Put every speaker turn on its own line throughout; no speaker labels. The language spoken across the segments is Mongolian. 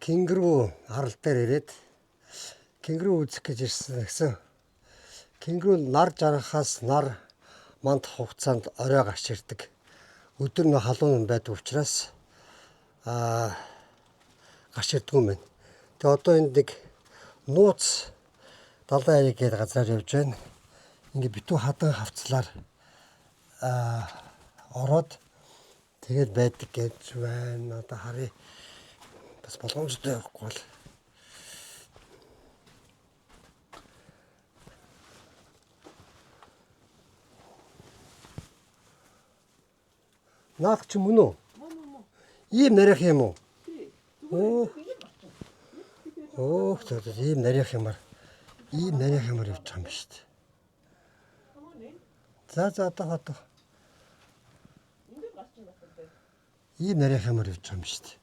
Кенгуру харал дээр ирээд кенгуру үзэх гэж ирсэн гэсэн. Кенгуру нар жаргахаас нар манд хугацаанд орой гарч ирдэг. Өдөр нь халуун байдаг учраас гарч ирдэг юм байна. Тэгээ одоо энд нэг нууц далайн аяг гээд газар явж байна. Ингээ битүү хадан хавцлаар ороод тэгээд байдаг гэж байна. Одоо харъя. Бас болгоомжтой байхгүй бол. Наах чи мөн үү? Ийм нарийнх юм уу? Оо, тэгээд ийм нарийнх юмар явж байгаа юм шүү дээ. За одоо. Ийм нарийнх юмар явж байгаа юм шүү дээ.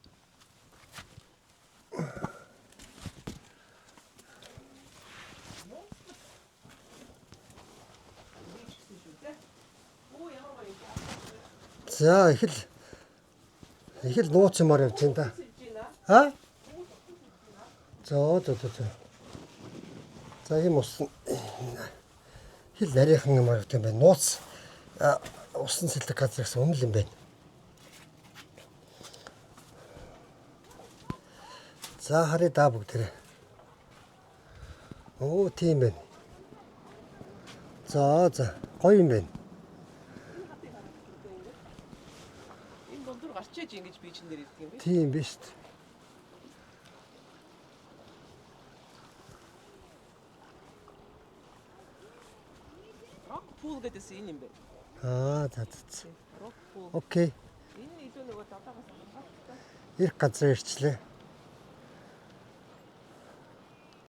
За их л нууц юмар явж байна да. За ийм ус хил нарийнхан юмар явж байна. Нууц усан сэлдэг газар гэсэн үнэл юм байна. За харъя да бүгдээрээ. Оо тийм байна. За гоё юм байна.
Энэ дундуур гарч иж ингэж би чин дээр ирдэг юм бэ?
Тийм биш.
Rock pool гэдээс энэ юм бэ?
За.
Rock pool.
Окей.
Энэ илүү нөгөө далаагаас гараад.
Ирэх газар ирчлээ.